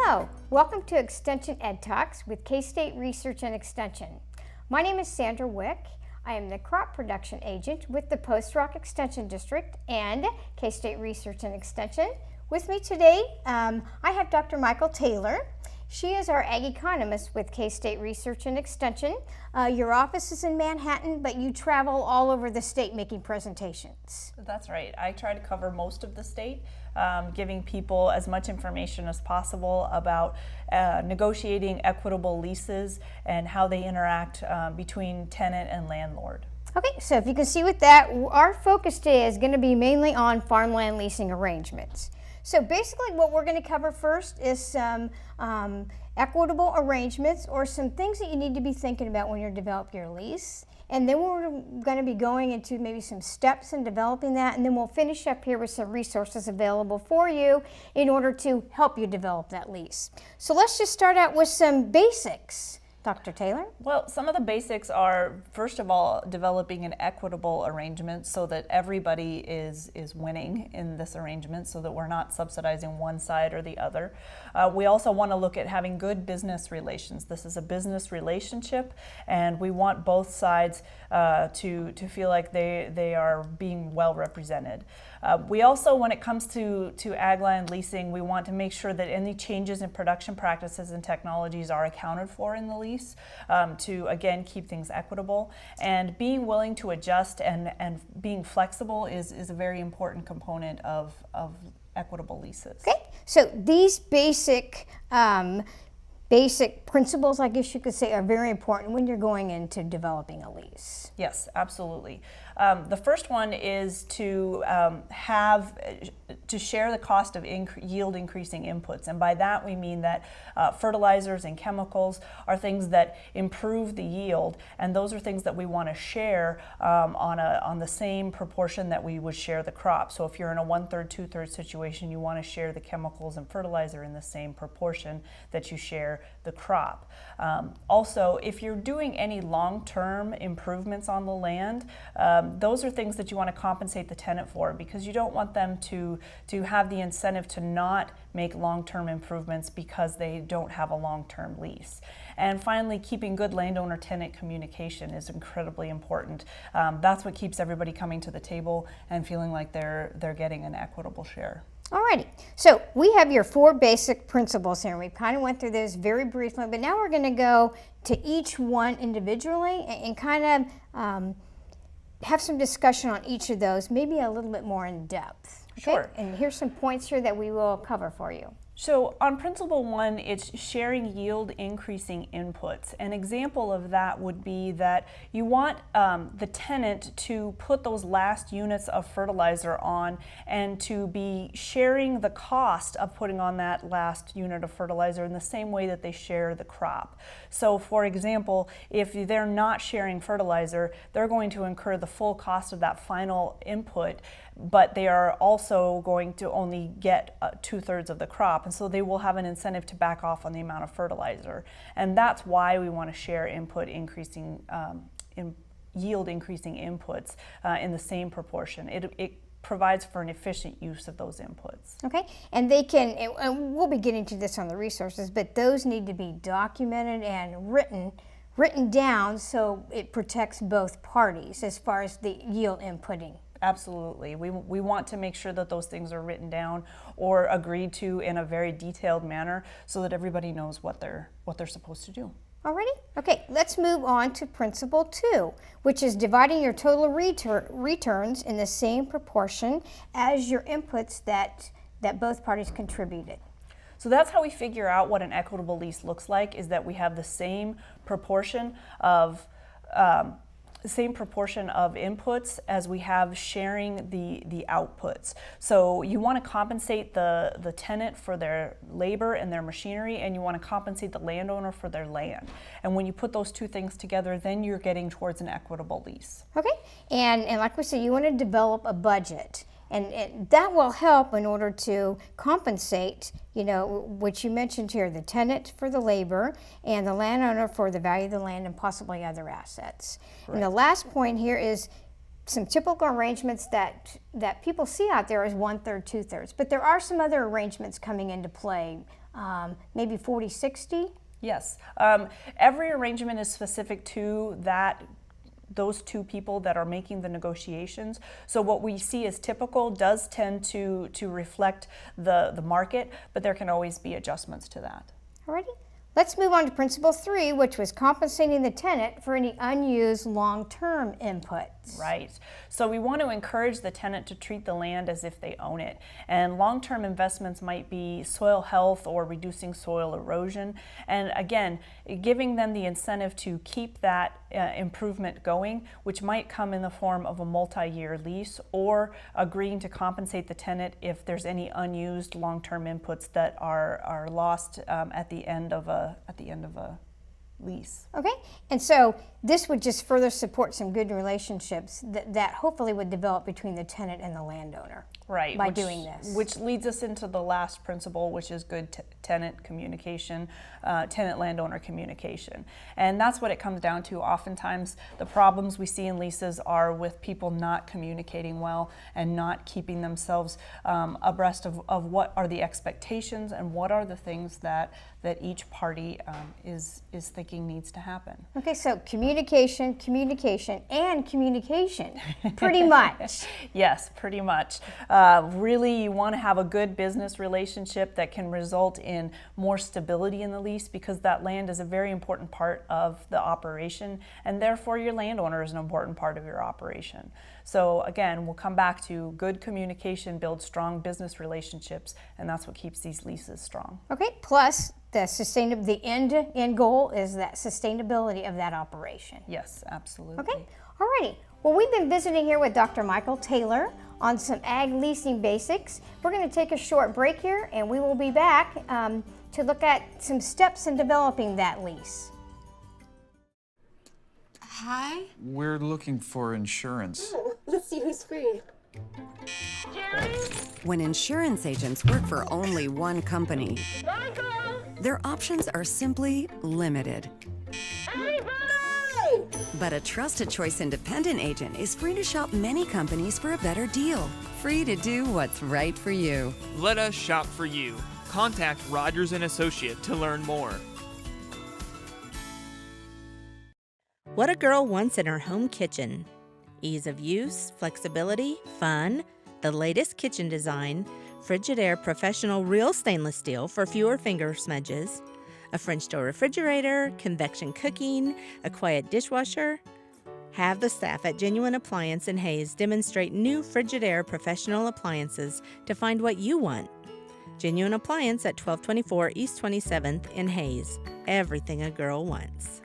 Hello, welcome to Extension Ed Talks with K-State Research and Extension. My name is Sandra Wick. I am the crop production agent with the Post Rock Extension District and K-State Research and Extension. With me today, I have Dr. Mykel Taylor. She is our ag economist with K-State Research and Extension. Your office is in Manhattan, but you travel all over the state making presentations. That's right. I try to cover most of the state, giving people as much information as possible about negotiating equitable leases and how they interact between tenant and landlord. Okay, so if you can see with that, our focus today is going to be mainly on farmland leasing arrangements. So basically what we're going to cover first is some equitable arrangements or some things that you need to be thinking about when you're developing your lease. And then we're going to be going into maybe some steps in developing that, and then we'll finish up here with some resources available for you in order to help you develop that lease. So let's just start out with some basics. Dr. Taylor? Well, some of the basics are, first of all, developing an equitable arrangement so that everybody is winning in this arrangement so that we're not subsidizing one side or the other. We also want to look at having good business relations. This is a business relationship, and we want both sides to feel like they are being well represented. We also, when it comes to ag land leasing, we want to make sure that any changes in production practices and technologies are accounted for in the lease to, again, keep things equitable. And being willing to adjust and being flexible is a very important component of equitable leases. Okay, so these basic principles, I guess you could say, are very important when you're going into developing a lease. Yes, absolutely. The first one is to share the cost of yield increasing inputs, and by that we mean that fertilizers and chemicals are things that improve the yield, and those are things that we want to share on the same proportion that we would share the crop. So if you're in a 1/3, 2/3 situation, you want to share the chemicals and fertilizer in the same proportion that you share the crop. Also, if you're doing any long-term improvements on the land, those are things that you want to compensate the tenant for, because you don't want them to have the incentive to not make long-term improvements because they don't have a long-term lease. And finally, keeping good landowner-tenant communication is incredibly important. That's what keeps everybody coming to the table and feeling like they're getting an equitable share. Alrighty, so we have your 4 basic principles here. We kind of went through this very briefly, but now we're going to go to each one individually and kind of have some discussion on each of those, maybe a little bit more in depth. Okay? Sure. And here's some points here that we will cover for you. So on principle 1, it's sharing yield increasing inputs. An example of that would be that you want the tenant to put those last units of fertilizer on and to be sharing the cost of putting on that last unit of fertilizer in the same way that they share the crop. So for example, if they're not sharing fertilizer, they're going to incur the full cost of that final input, but they are also going to only get 2/3 of the crop, and so they will have an incentive to back off on the amount of fertilizer. And that's why we want to share yield increasing inputs in the same proportion. It provides for an efficient use of those inputs. Okay, and they can, and we'll be getting to this on the resources, but those need to be documented and written down so it protects both parties as far as the yield inputting. Absolutely. We want to make sure that those things are written down or agreed to in a very detailed manner so that everybody knows what they're supposed to do. Alrighty? Okay, let's move on to principle 2, which is dividing your total returns in the same proportion as your inputs that both parties contributed. So that's how we figure out what an equitable lease looks like, is that we have the same proportion of inputs as we have sharing the outputs. So you want to compensate the tenant for their labor and their machinery, and you want to compensate the landowner for their land. And when you put those two things together, then you're getting towards an equitable lease. Okay, and like we said, you want to develop a budget. And that will help in order to compensate, what you mentioned here, the tenant for the labor and the landowner for the value of the land and possibly other assets. Right. And the last point here is some typical arrangements that people see out there is 1/3, 2/3. But there are some other arrangements coming into play maybe 40/60? Yes. Every arrangement is specific to those two people that are making the negotiations. So what we see as typical does tend to reflect the market, but there can always be adjustments to that. Alrighty. Let's move on to principle 3, which was compensating the tenant for any unused long-term inputs. Right. So we want to encourage the tenant to treat the land as if they own it. And long-term investments might be soil health or reducing soil erosion. And again, giving them the incentive to keep that improvement going, which might come in the form of a multi-year lease or agreeing to compensate the tenant if there's any unused long-term inputs that are lost at the end of a lease. Okay, and so this would just further support some good relationships that hopefully would develop between the tenant and the landowner. Right. By doing this. Which leads us into the last principle, which is good tenant communication, tenant-landowner communication. And that's what it comes down to. Oftentimes, the problems we see in leases are with people not communicating well and not keeping themselves abreast of what are the expectations and what are the things that each party is thinking needs to happen. Okay, so communication, and communication, pretty much. Yes, pretty much. Really, you want to have a good business relationship that can result in more stability in the lease, because that land is a very important part of the operation, and therefore your landowner is an important part of your operation. So again, we'll come back to good communication builds strong business relationships, and that's what keeps these leases strong. Okay, plus the end goal is that sustainability of that operation. Yes, absolutely. Okay, alrighty. Well, we've been visiting here with Dr. Mykel Taylor on some ag leasing basics. We're going to take a short break here, and we will be back to look at some steps in developing that lease. Hi. We're looking for insurance. Let's see who's free. When insurance agents work for only one company, their options are simply limited. But a trusted choice independent agent is free to shop many companies for a better deal. Free to do what's right for you. Let us shop for you. Contact Rogers & Associate to learn more. What a girl wants in her home kitchen. Ease of use, flexibility, fun, the latest kitchen design, Frigidaire Professional Real Stainless Steel for fewer finger smudges, a French door refrigerator, convection cooking, a quiet dishwasher. Have the staff at Genuine Appliance in Hayes demonstrate new Frigidaire Professional appliances to find what you want. Genuine Appliance at 1224 East 27th in Hayes. Everything a girl wants.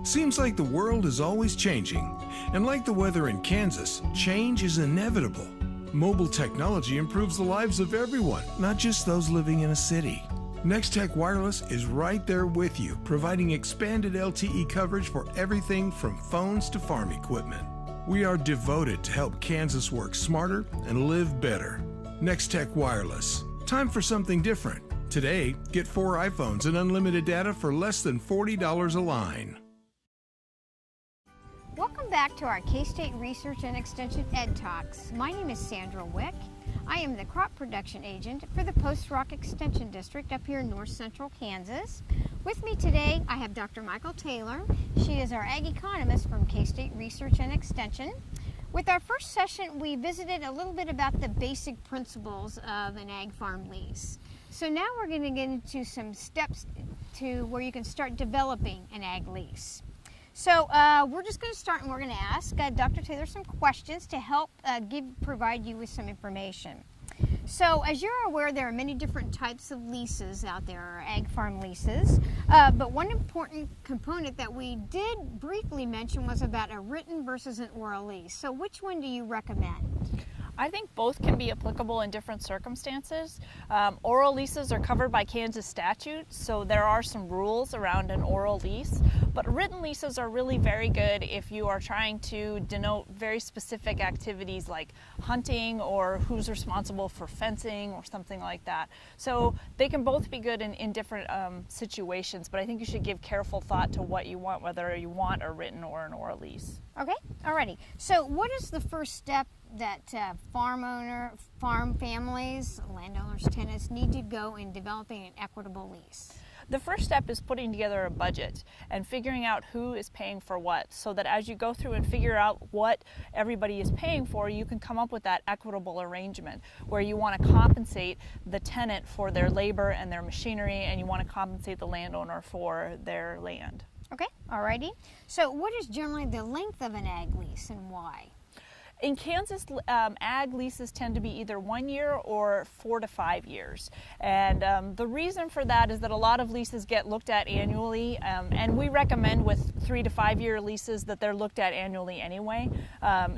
Seems like the world is always changing. And like the weather in Kansas, change is inevitable. Mobile technology improves the lives of everyone, not just those living in a city. Nex-Tech Wireless is right there with you, providing expanded LTE coverage for everything from phones to farm equipment. We are devoted to help Kansas work smarter and live better. Nex-Tech Wireless. Time for something different. Today, get 4 iPhones and unlimited data for less than $40 a line. Welcome back to our K-State Research and Extension Ed Talks. My name is Sandra Wick. I am the crop production agent for the Post Rock Extension District up here in north central Kansas. With me today, I have Dr. Mykel Taylor. She is our ag economist from K-State Research and Extension. With our first session, we visited a little bit about the basic principles of an ag farm lease. So now we're going to get into some steps to where you can start developing an ag lease. So we're just going to start, and we're going to ask Dr. Taylor some questions to help provide you with some information. So as you're aware, there are many different types of leases out there, or ag farm leases. But one important component that we did briefly mention was about a written versus an oral lease. So which one do you recommend? I think both can be applicable in different circumstances. Oral leases are covered by Kansas statutes, so there are some rules around an oral lease, But written leases are really very good if you are trying to denote very specific activities like hunting or who's responsible for fencing or something like that. So they can both be good in different situations, but I think you should give careful thought to what you want, whether you want a written or an oral lease. Okay, alrighty. So what is the first step that farm families, landowners, tenants need to go in developing an equitable lease? The first step is putting together a budget and figuring out who is paying for what, so that as you go through and figure out what everybody is paying for, you can come up with that equitable arrangement where you want to compensate the tenant for their labor and their machinery, and you want to compensate the landowner for their land. Okay, alrighty. So what is generally the length of an ag lease and why? In Kansas, ag leases tend to be either 1 year or 4 to 5 years. And the reason for that is that a lot of leases get looked at annually, and we recommend with 3 to 5 year leases that they're looked at annually anyway,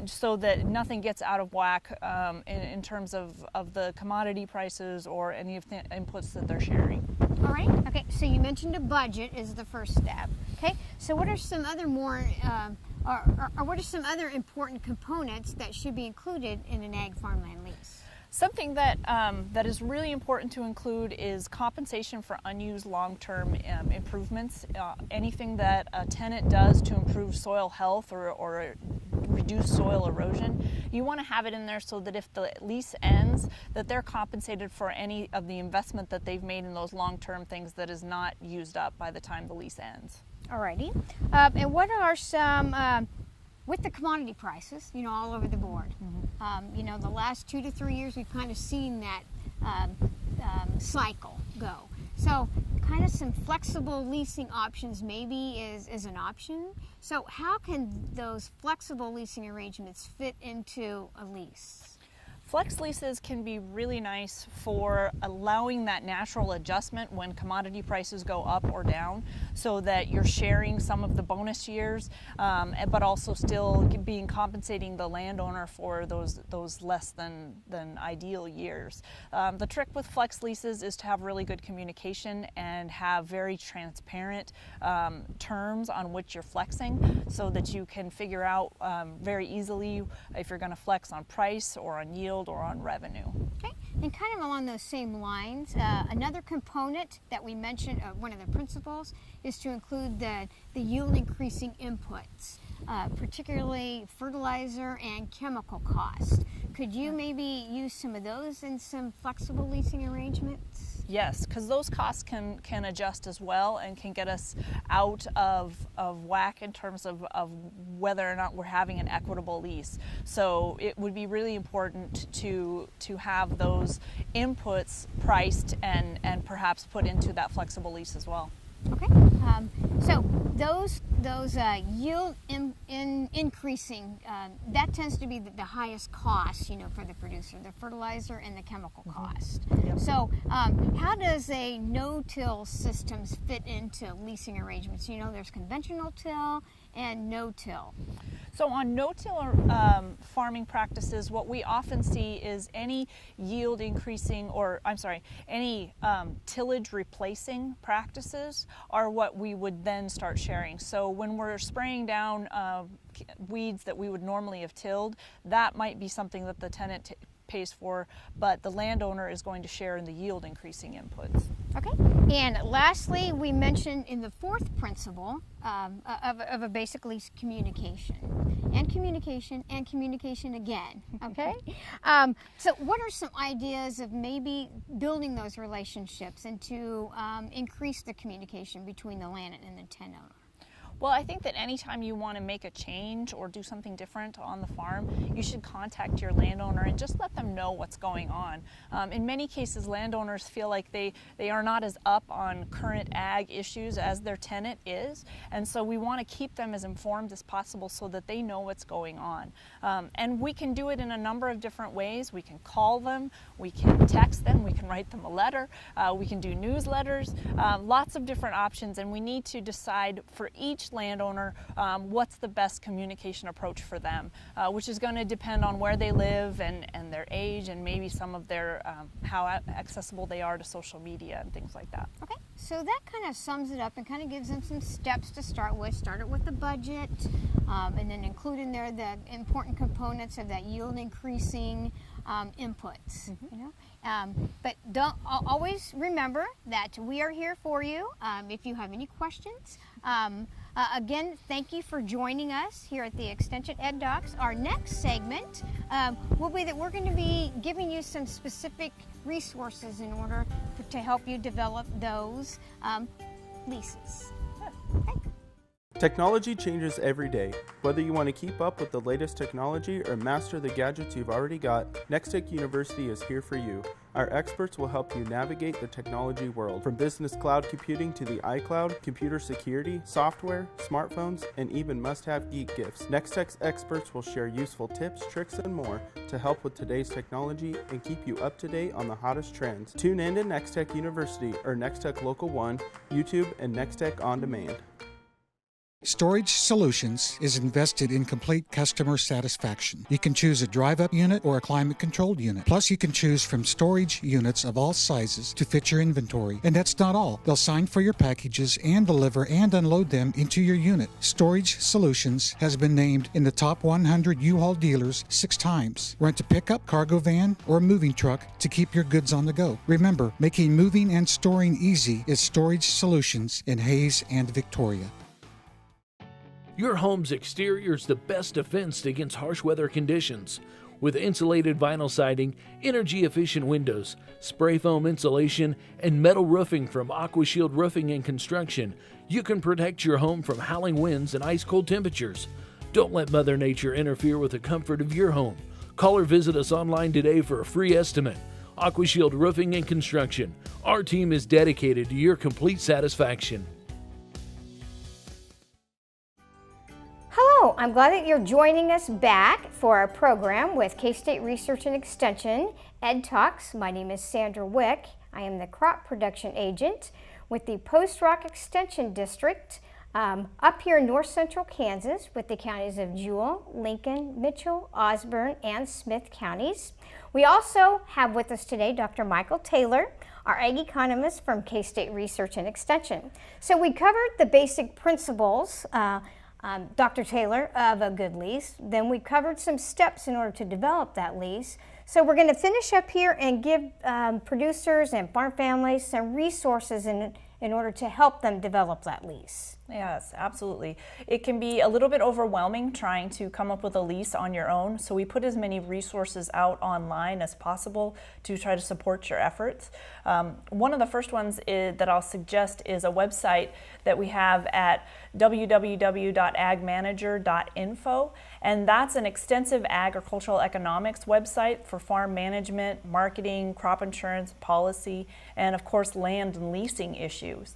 so that nothing gets out of whack in terms of the commodity prices or any of the inputs that they're sharing. All right, okay, so you mentioned a budget is the first step. Okay, so what are some other what are some other important components that should be included in an ag farmland lease? Something that is really important to include is compensation for unused long-term improvements. Anything that a tenant does to improve soil health or reduce soil erosion, you want to have it in there so that if the lease ends, that they're compensated for any of the investment that they've made in those long-term things that is not used up by the time the lease ends. Alrighty, and what are some, with the commodity prices, all over the board, the last 2 to 3 years we've kind of seen that cycle go. So kind of some flexible leasing options maybe is an option. So how can those flexible leasing arrangements fit into a lease? Flex leases can be really nice for allowing that natural adjustment when commodity prices go up or down, so that you're sharing some of the bonus years, but also still compensating the landowner for those less than ideal years. The trick with flex leases is to have really good communication and have very transparent terms on which you're flexing, so that you can figure out very easily if you're going to flex on price or on yield or on revenue. Okay, and kind of along those same lines, another component that we mentioned, one of the principles, is to include the yield increasing inputs, particularly fertilizer and chemical costs. Could you maybe use some of those in some flexible leasing arrangements? Yes, because those costs can adjust as well and can get us out of whack in terms of whether or not we're having an equitable lease. So it would be really important to have those inputs priced and perhaps put into that flexible lease as well. Okay, so those yield increasing, that tends to be the highest cost, for the producer, the fertilizer and the chemical cost. Yep. So how does a no-till systems fit into leasing arrangements? There's conventional till and no-till. So on no-till farming practices, what we often see is any yield increasing, any tillage replacing practices are what we would then start sharing. So when we're spraying down weeds that we would normally have tilled, that might be something that the tenant pays for, but the landowner is going to share in the yield increasing inputs. Okay, and lastly, we mentioned in the fourth principle of a basic lease communication again, okay? So what are some ideas of maybe building those relationships and to increase the communication between the landowner and the tenant owner? Well, I think that anytime you want to make a change or do something different on the farm, you should contact your landowner and just let them know what's going on. In many cases, landowners feel like they are not as up on current ag issues as their tenant is, and so we want to keep them as informed as possible so that they know what's going on. And we can do it in a number of different ways. We can call them, we can text them, we can write them a letter, we can do newsletters, lots of different options, and we need to decide for each each landowner what's the best communication approach for them, which is going to depend on where they live and their age and maybe some of their how accessible they are to social media and things like that. Okay, so that kind of sums it up and kind of gives them some steps to start with. Start it with the budget, and then include in there the important components of that yield increasing inputs. You know, but don't always remember that we are here for you. If you have any questions, again, thank you for joining us here at the Extension Ed Docs. Our next segment will be that we're going to be giving you some specific resources in order to help you develop those leases. Okay. Technology changes every day. Whether you want to keep up with the latest technology or master the gadgets you've already got, Nex-Tech University is here for you. Our experts will help you navigate the technology world, from business cloud computing to the iCloud, computer security, software, smartphones, and even must-have geek gifts. Nex-Tech's experts will share useful tips, tricks, and more to help with today's technology and keep you up to date on the hottest trends. Tune in to Nex-Tech University or Nex-Tech Local 1, YouTube, and Nex-Tech On Demand. Storage Solutions is invested in complete customer satisfaction. You can choose a drive-up unit or a climate-controlled unit. Plus, you can choose from storage units of all sizes to fit your inventory. And that's not all. They'll sign for your packages and deliver and unload them into your unit. Storage Solutions has been named in the top 100 U-Haul dealers 6 times. Rent a pickup, cargo van, or a moving truck to keep your goods on the go. Remember, making moving and storing easy is Storage Solutions in Hayes and Victoria. Your home's exterior is the best defense against harsh weather conditions. With insulated vinyl siding, energy-efficient windows, spray foam insulation, and metal roofing from AquaShield Roofing and Construction, you can protect your home from howling winds and ice-cold temperatures. Don't let Mother Nature interfere with the comfort of your home. Call or visit us online today for a free estimate. AquaShield Roofing and Construction. Our team is dedicated to your complete satisfaction. Hello, I'm glad that you're joining us back for our program with K-State Research and Extension Ed Talks. My name is Sandra Wick. I am the crop production agent with the Post Rock Extension District up here in north central Kansas with the counties of Jewell, Lincoln, Mitchell, Osborne, and Smith counties. We also have with us today Dr. Mykel Taylor, our ag economist from K-State Research and Extension. So we covered the basic principles Dr. Taylor, of a good lease. Then we covered some steps in order to develop that lease. So we're going to finish up here and give producers and farm families some resources in order to help them develop that lease. Yes, absolutely. It can be a little bit overwhelming trying to come up with a lease on your own, so we put as many resources out online as possible to try to support your efforts. One of the first ones that I'll suggest is a website that we have at www.agmanager.info, and that's an extensive agricultural economics website for farm management, marketing, crop insurance, policy, and of course land and leasing issues.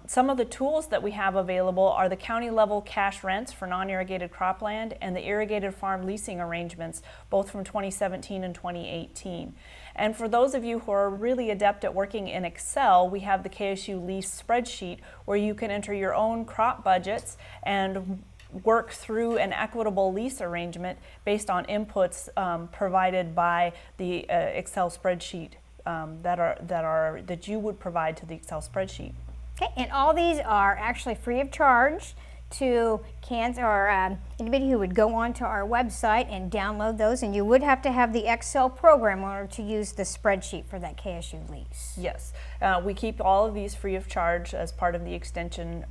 Some of the tools that we have available are the county level cash rents for non-irrigated cropland and the irrigated farm leasing arrangements, both from 2017 and 2018. And for those of you who are really adept at working in Excel, we have the KSU lease spreadsheet where you can enter your own crop budgets and work through an equitable lease arrangement based on inputs provided by the Excel spreadsheet that you would provide to the Excel spreadsheet. Okay, and all these are actually free of charge to anybody who would go onto our website and download those, and you would have to have the Excel program in order to use the spreadsheet for that KSU lease. Yes, we keep all of these free of charge as part of the extension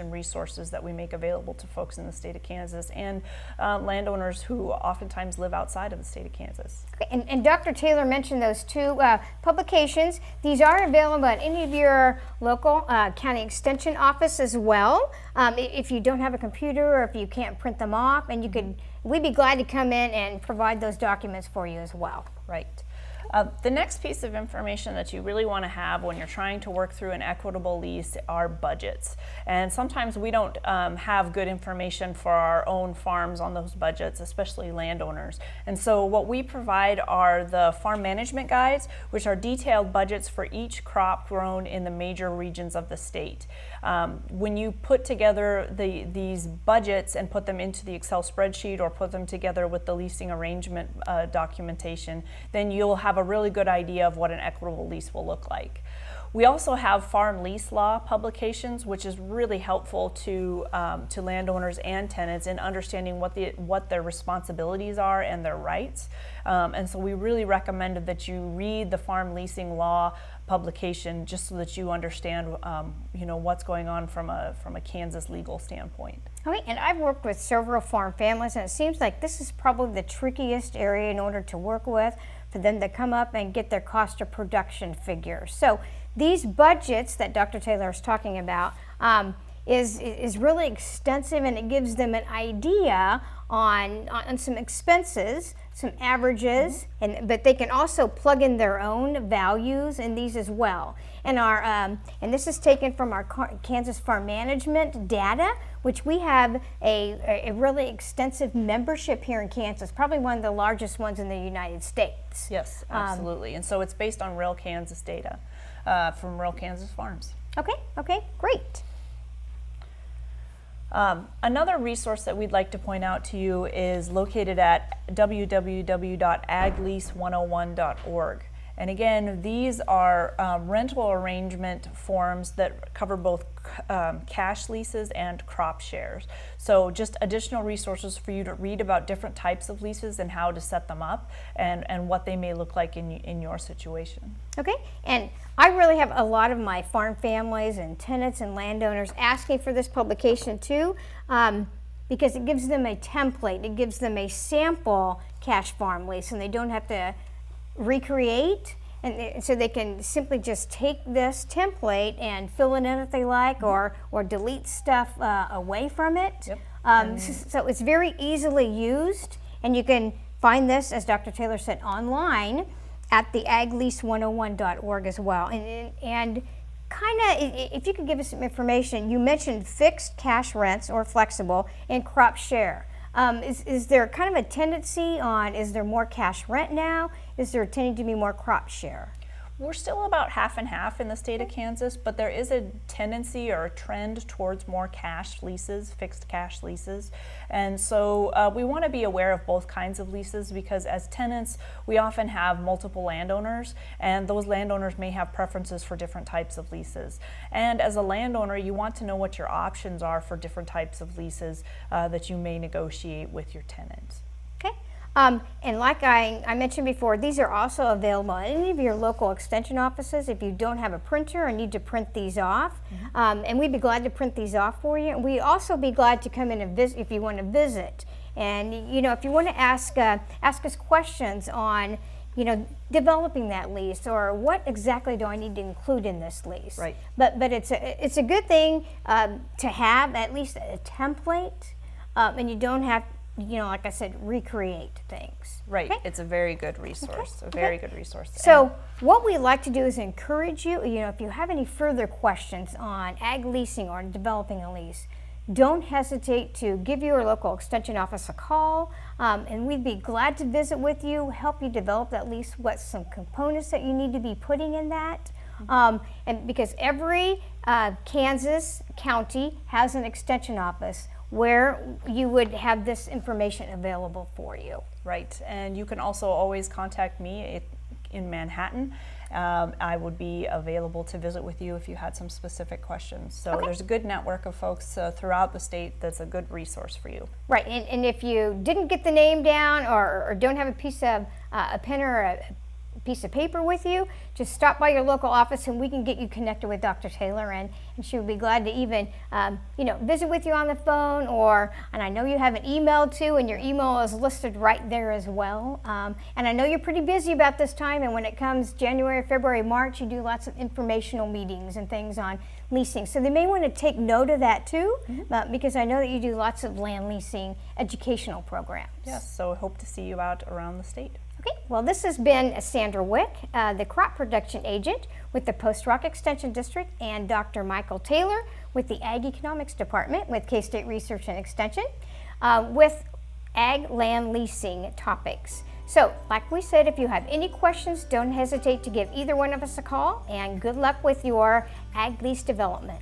resources that we make available to folks in the state of Kansas and landowners who oftentimes live outside of the state of Kansas. Okay, and Dr. Taylor mentioned those two publications. These are available at any of your local county extension office as well. If you don't have a computer or if you can't print them off, and we'd be glad to come in and provide those documents for you as well. Right. The next piece of information that you really want to have when you're trying to work through an equitable lease are budgets. And sometimes we don't have good information for our own farms on those budgets, especially landowners. And so what we provide are the farm management guides, which are detailed budgets for each crop grown in the major regions of the state. When you put together these budgets and put them into the Excel spreadsheet or put them together with the leasing arrangement documentation, then you'll have a really good idea of what an equitable lease will look like. We also have farm lease law publications, which is really helpful to landowners and tenants in understanding what their responsibilities are and their rights. And so we really recommend that you read the farm leasing law publication just so that you understand what's going on from a Kansas legal standpoint. Okay, and I've worked with several farm families, and it seems like this is probably the trickiest area in order to work with, for them to come up and get their cost of production figures. So these budgets that Dr. Taylor is talking about is really extensive, and it gives them an idea on some expenses, some averages, but they can also plug in their own values in these as well. And and this is taken from our Kansas Farm Management data, which we have a really extensive membership here in Kansas, probably one of the largest ones in the United States. Yes, absolutely. And so it's based on real Kansas data from real Kansas farms. Okay, great. Another resource that we'd like to point out to you is located at www.aglease101.org. And again, these are rentable arrangement forms that cover both cash leases and crop shares. So just additional resources for you to read about different types of leases and how to set them up and what they may look like in your situation. Okay, and I really have a lot of my farm families and tenants and landowners asking for this publication too, because it gives them a template, it gives them a sample cash farm lease, and they don't have to recreate, and so they can simply just take this template and fill it in if they like, or delete stuff away from it. Yep. So it's very easily used, and you can find this, as Dr. Taylor said, online at the aglease101.org as well. And kind of, if you could give us some information, you mentioned fixed cash rents or flexible and crop share. Is there kind of a tendency on, is there more cash rent now? Is there tending to be more crop share? We're still about half and half in the state of Kansas, but there is a tendency or a trend towards more cash leases, fixed cash leases. And so we want to be aware of both kinds of leases, because as tenants, we often have multiple landowners, and those landowners may have preferences for different types of leases. And as a landowner, you want to know what your options are for different types of leases that you may negotiate with your tenants. Okay. And like I mentioned before, these are also available at any of your local extension offices if you don't have a printer or need to print these off. And we'd be glad to print these off for you. And we'd also be glad to come in and visit if you want to visit. And if you want to ask us questions on developing that lease, or what exactly do I need to include in this lease. Right. But it's a good thing to have at least a template, and you don't have, like I said, recreate things. Right. Okay? It's a very good resource. A very good resource. So what we like to do is encourage you, if you have any further questions on ag leasing or developing a lease, don't hesitate to give your local extension office a call, and we'd be glad to visit with you, help you develop that lease, what some components that you need to be putting in that. And because every Kansas county has an extension office where you would have this information available for you. Right, and you can also always contact me in Manhattan. I would be available to visit with you if you had some specific questions. So there's a good network of folks throughout the state that's a good resource for you. Right, and if you didn't get the name down or don't have a piece of a pen or a piece of paper with you, just stop by your local office and we can get you connected with Dr. Taylor, and she would be glad to even visit with you on the phone, and I know you have an email too, and your email is listed right there as well. And I know you're pretty busy about this time, and when it comes January, February, March, you do lots of informational meetings and things on leasing. So they may want to take note of that too, because I know that you do lots of land leasing educational programs. Yes, so I hope to see you out around the state. Okay, Well, this has been Sandra Wick, the crop production agent with the Post Rock Extension District, and Dr. Mykel Taylor with the Ag Economics Department with K-State Research and Extension with ag land leasing topics. So, like we said, if you have any questions, don't hesitate to give either one of us a call, and good luck with your ag lease development.